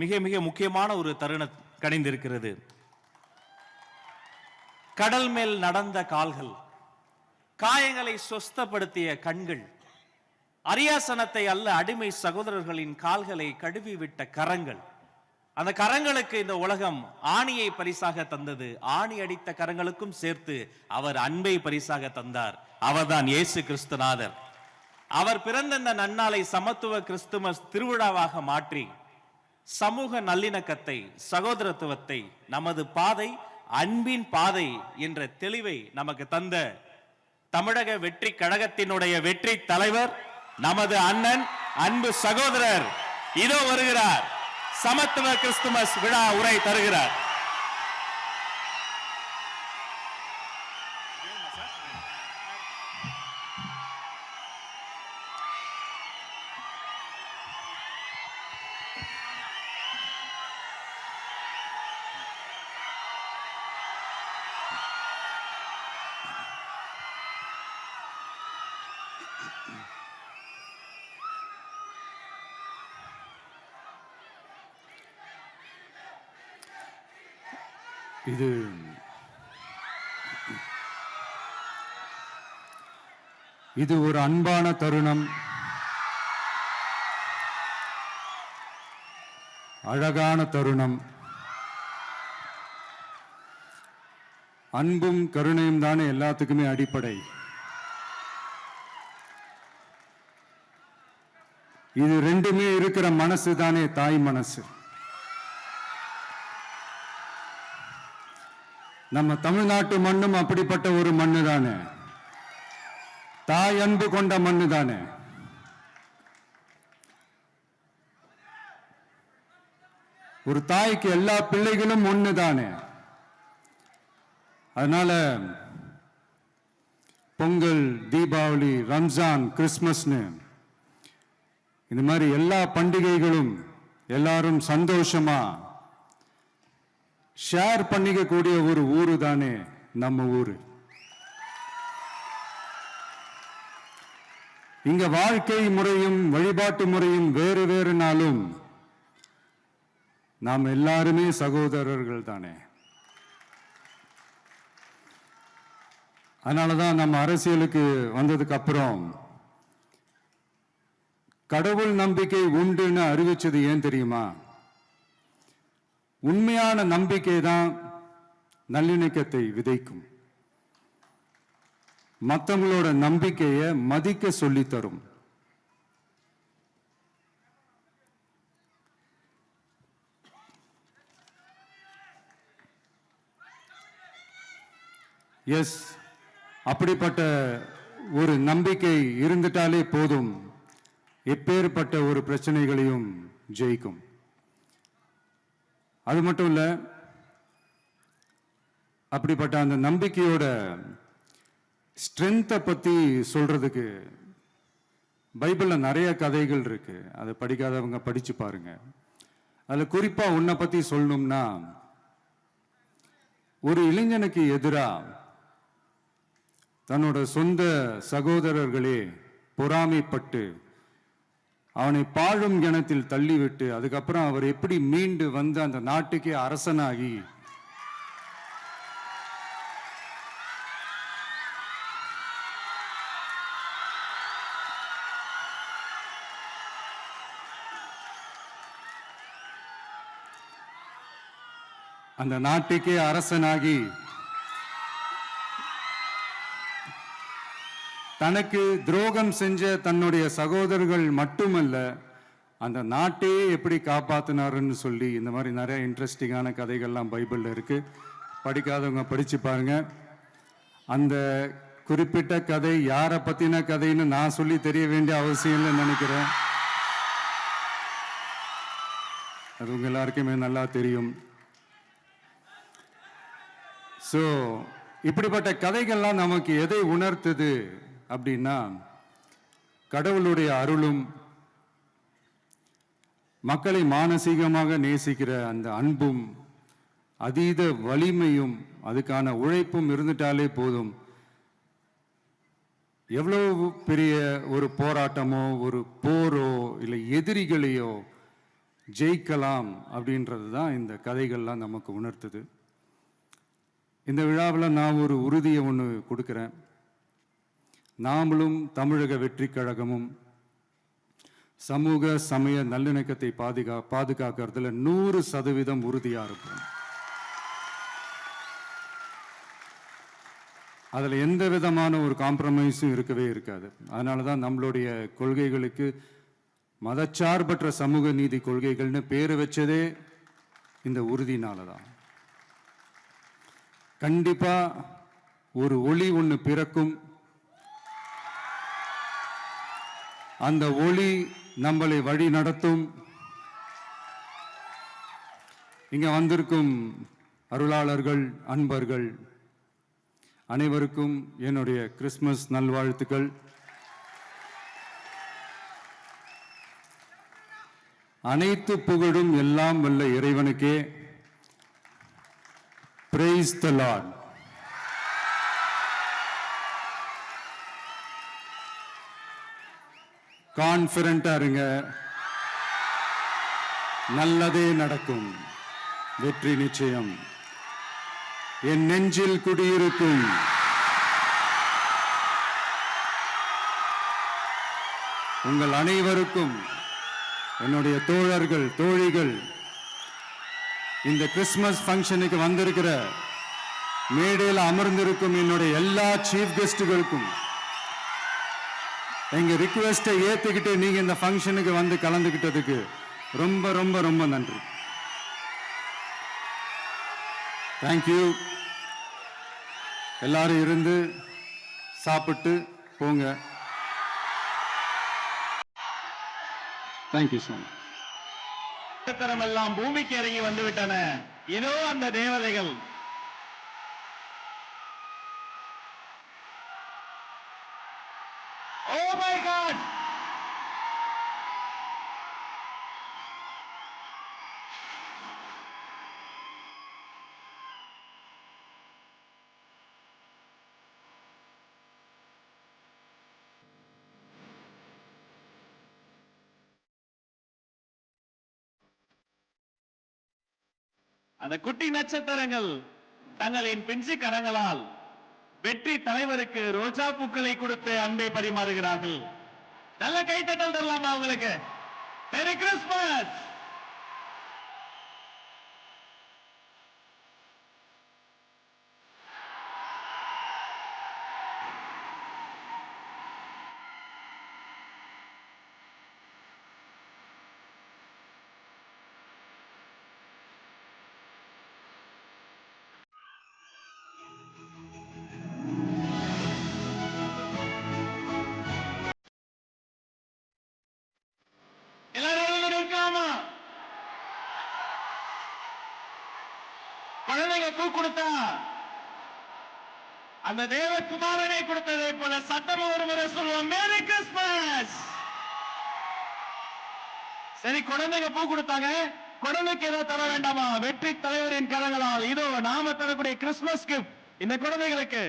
மிக மிக முக்கியமான ஒரு தருணம் கணிந்திருக்கிறது. கடல் மேல் நடந்த கால்கள், காயங்களை சொஸ்தப்படுத்திய கண்கள், அரியாசனத்தை அல்ல அடிமை சகோதரர்களின் கால்களை கழுவிவிட்ட கரங்கள், அந்த கரங்களுக்கு இந்த உலகம் ஆணியை பரிசாக தந்தது. ஆணி அடித்த கரங்களுக்கும் சேர்த்து அவர் அன்பை பரிசாக தந்தார். அவர்தான் இயேசு கிறிஸ்துநாதர். அவர் பிறந்த இந்த நன்னாளை சமத்துவ கிறிஸ்துமஸ் திருவிழாவாக மாற்றி சமூக நல்லிணக்கத்தை, சகோதரத்துவத்தை, நமது பாதை அன்பின் பாதை என்ற தெளிவை நமக்கு தந்த தமிழக வெற்றி கழகத்தினுடைய வெற்றி தலைவர் நமது அண்ணன், அன்பு சகோதரர் இதோ வருகிறார். சமத்துவ கிறிஸ்துமஸ் விழா உரை தருகிறார். இது ஒரு அன்பான தருணம், அழகான தருணம். அன்பும் கருணையும் தானே எல்லாத்துக்குமே அடிப்படை. இது ரெண்டுமே இருக்கிற மனசு தானே தாய் மனசு. நம்ம தமிழ்நாட்டு மண்ணும் அப்படிப்பட்ட ஒரு மண்ணு தானே, தாய் அன்பு கொண்ட மண்ணு தானே. ஒரு தாய்க்கு எல்லா பிள்ளைகளும் ஒண்ணு தானே. அதனால பொங்கல், தீபாவளி, ரம்ஜான், கிறிஸ்துமஸ்னு இந்த மாதிரி எல்லா பண்டிகைகளும் எல்லாரும் சந்தோஷமா ஷேர் பண்ணிக்க கூடிய ஒரு ஊரு தானே நம்ம ஊரு. இங்க வாழ்க்கை முறையும் வழிபாட்டு முறையும் வேறு வேறுனாலும் நாம் எல்லாருமே சகோதரர்கள் தானே. அதனாலதான் நம்ம அரசியலுக்கு வந்ததுக்கு அப்புறம் கடவுள் நம்பிக்கை உண்டுன்னு அறிவிச்சது ஏன் தெரியுமா? உண்மையான நம்பிக்கை தான் நல்லிணக்கத்தை விதைக்கும், மற்றவங்களோட நம்பிக்கையை மதிக்க சொல்லி தரும். எஸ், அப்படிப்பட்ட ஒரு நம்பிக்கை இருந்துட்டாலே போதும், எப்பேற்பட்ட ஒரு பிரச்சனைகளையும் ஜெயிக்கும். அது மட்டும் இல்ல, அப்படிப்பட்ட அந்த நம்பிக்கையோட ஸ்ட்ரென்த்தை பத்தி சொல்றதுக்கு பைபிள்ல நிறைய கதைகள் இருக்கு. அதை படிக்காதவங்க படிச்சு பாருங்க. அதுல குறிப்பா உன்னை பத்தி சொல்லணும்னா, ஒரு இளைஞனுக்கு எதிரா தன்னோட சொந்த சகோதரர்களே பொறாமைப்பட்டு அவனை பாழும் கிணத்தில் தள்ளிவிட்டு அதுக்கப்புறம் அவர் எப்படி மீண்டு வந்து அந்த நாட்டுக்கே அரசனாகி அந்த நாட்டுக்கே அரசனாகி தனக்கு துரோகம் செஞ்ச தன்னுடைய சகோதரர்கள் மட்டுமல்ல, அந்த நாட்டையே எப்படி காப்பாத்தினாருன்னு சொல்லி இந்த மாதிரி நிறைய இன்ட்ரெஸ்டிங்கான கதைகள்லாம் பைபிள்ல இருக்கு. படிக்காதவங்க படிச்சு பாருங்க. அந்த குறிப்பிட்ட கதை யாரை பத்தின கதைன்னு நான் சொல்லி தெரிய வேண்டிய அவசியம் இல்லைன்னு நினைக்கிறேன். அது உங்க எல்லாருக்குமே நல்லா தெரியும். ஸோ இப்படிப்பட்ட கதைகள்லாம் நமக்கு எதை உணர்த்துது அப்படின்னா, கடவுளுடைய அருளும் மக்களை மானசீகமாக நேசிக்கிற அந்த அன்பும் அதீத வலிமையும் அதுக்கான உழைப்பும் இருந்துட்டாலே போதும். எவ்வளவு பெரிய ஒரு போராட்டமோ ஒரு போரோ இல்லை எதிரிகளையோ ஜெயிக்கலாம் அப்படின்றது தான் இந்த கதைகள்லாம் நமக்கு உணர்த்துது. இந்த விழாவில் நான் ஒரு உறுதியை ஒன்று கொடுக்குறேன். நாமளும் தமிழக வெற்றி கழகமும் சமூக சமய நல்லிணக்கத்தை பாதுகாக்கிறதுல 100% உறுதியாக இருப்போம். அதில் எந்த விதமான ஒரு காம்ப்ரமைஸும் இருக்கவே இருக்காது. அதனால தான் நம்மளுடைய கொள்கைகளுக்கு மதச்சார்பற்ற சமூக நீதி கொள்கைகள்னு பேர் வச்சதே இந்த உறுதினால தான். கண்டிப்பா ஒரு ஒளி ஒன்று பிறக்கும். அந்த ஒளி நம்மளை வழி நடத்தும். இங்க வந்திருக்கும் அருளாளர்கள், அன்பர்கள் அனைவருக்கும் என்னுடைய கிறிஸ்துமஸ் நல்வாழ்த்துக்கள். அனைத்து புகழும் எல்லாம் வல்ல இறைவனுக்கே. Praise the Lord. கான்ஃபிடென்ட்டா இருங்க, நல்லதே நடக்கும், வெற்றி நிச்சயம். என் நெஞ்சில் குடியிருக்கும் உங்கள் அனைவருக்கும், என்னுடைய தோழர்கள், தோழிகள், இந்த கிறிஸ்துமஸ் ஃபங்க்ஷனுக்கு வந்திருக்கிற மேடையில் அமர்ந்திருக்கும் என்னுடைய எல்லா சீஃப் கெஸ்டுகளுக்கும் எங்க ரிக்வெஸ்டை ஏத்துக்கிட்டு நீங்க இந்த ஃபங்க்ஷனுக்கு வந்து கலந்துக்கிட்டதுக்கு ரொம்ப ரொம்ப ரொம்ப நன்றி. தேங்க்யூ. எல்லாரும் இருந்து சாப்பிட்டு போங்க. Thank you so much. எல்லாம் பூமிக்கு இறங்கி வந்து விட்டன. இதோ அந்த தேவதைகள். Oh my god! அந்த குட்டி நட்சத்திரங்கள் தங்களின் பிஞ்சு கரங்களால் வெற்றி தலைவருக்கு ரோஜா பூக்களை கொடுத்து அன்பை பரிமாறுகிறார்கள். நல்ல கைத்தட்டல் தரலாமா அவங்களுக்கு? மேரி கிறிஸ்துமஸ். குழந்தைங்க பூ கொடுத்தா அந்த தேவகுமாரனை கொடுத்ததை போல சத்தமா ஒரு முறை சொல்லுவோம், மேரி கிறிஸ்துமஸ். சரி, குழந்தைங்க பூ கொடுத்தாங்க, குழந்தைக்கு ஏதோ தர வேண்டாமா? வெற்றி தலைவரின் கரங்களால் இதோ நாம தரக்கூடிய கிறிஸ்துமஸ் கிஃப்ட் இந்த குழந்தைகளுக்கு.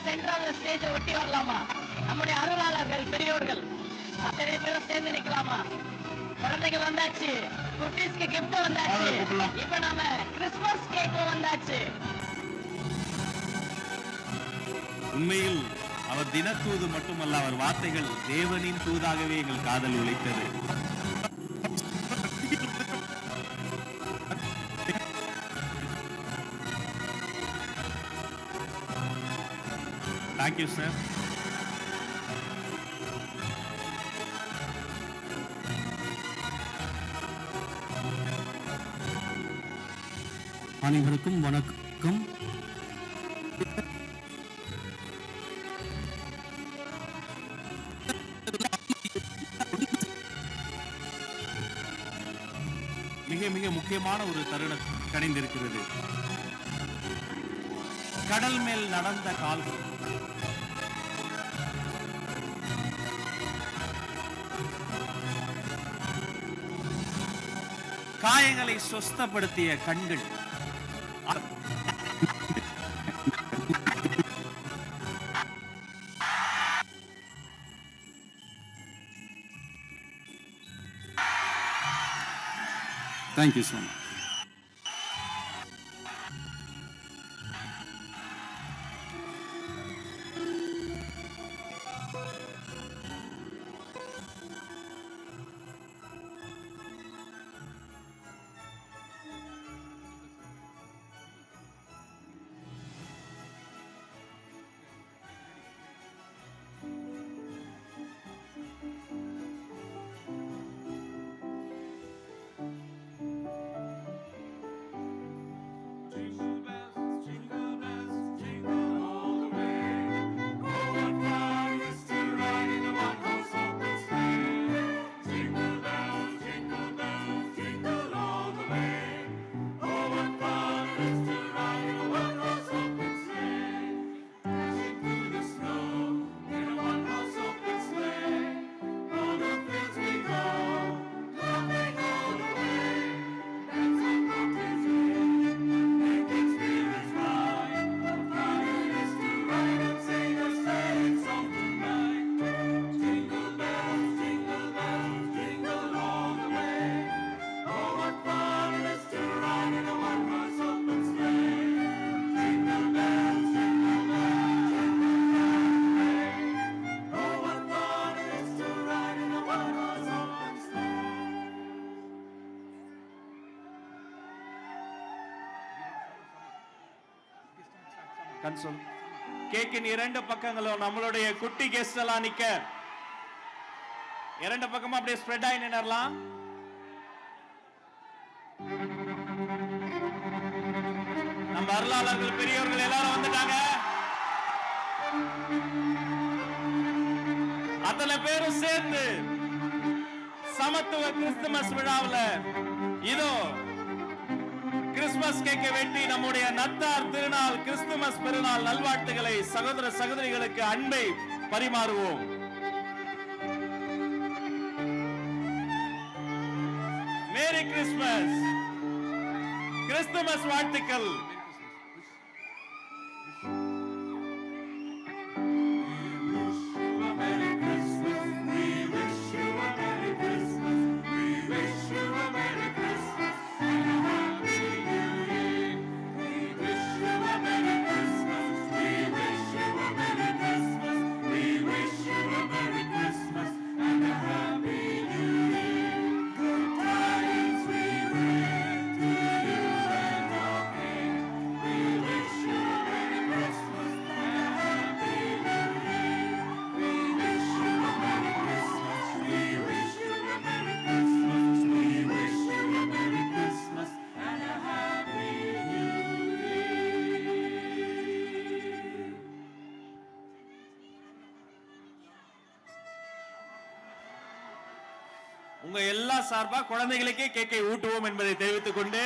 சென்றால் ஸ்டேஜை ஒட்டி வரலாமா? நம்முடைய அருளாளர்கள், பெரியோர்கள் அத்தனை பேரும் சேர்ந்து நிற்கலாமா? குழந்தைங்க வந்தாச்சு, குட்டீஸ்க்கு gift வந்தாச்சு. இப்ப நாம கிறிஸ்மஸ் கேக் வந்தாச்சு. உண்மையில் அவர் தினத்தூது மட்டுமல்ல, அவர் வார்த்தைகள் தேவனின் தூதாகவே எங்கள் காதல் உழைத்தது. Thank you sir. அனைவருக்கும் வணக்கம். மிக மிக முக்கியமான ஒரு தருணம் கணிந்திருக்கிறது. கடல் மேல் நடந்த கால்கள், காயங்களை சொஸ்தப்படுத்திய கண்கள், Thank you so much. Console. கேக்கின் இரண்டு பக்கங்களும் நம்மளுடைய குட்டி கெஸ்ட் எல்லாம் நிக்க, இரண்டு பக்கமும் அப்படியே ஸ்ப்ரெட் ஆகி நின்னறலாம். நம்ம அருளாளர்கள் பெரியவர்கள் எல்லாரும் வந்துட்டாங்க. அத்தனை பேரும் சேர்ந்து சமத்துவ கிறிஸ்துமஸ் விழாவில் இதோ கிறிஸ்துமஸ் கேக்கை வெட்டி நம்முடைய நத்தார் திருநாள் கிறிஸ்துமஸ் பெருநாள் நல்வாழ்த்துக்களை சகோதர சகோதரிகளுக்கு அன்பை பரிமாறுவோம். மேரி கிறிஸ்துமஸ், கிறிஸ்துமஸ் வாழ்த்துக்கள். உங்க எல்லா சார்பா குழந்தைகளுக்கே கேக்கை ஊட்டுவோம் என்பதை தெரிவித்துக் கொண்டு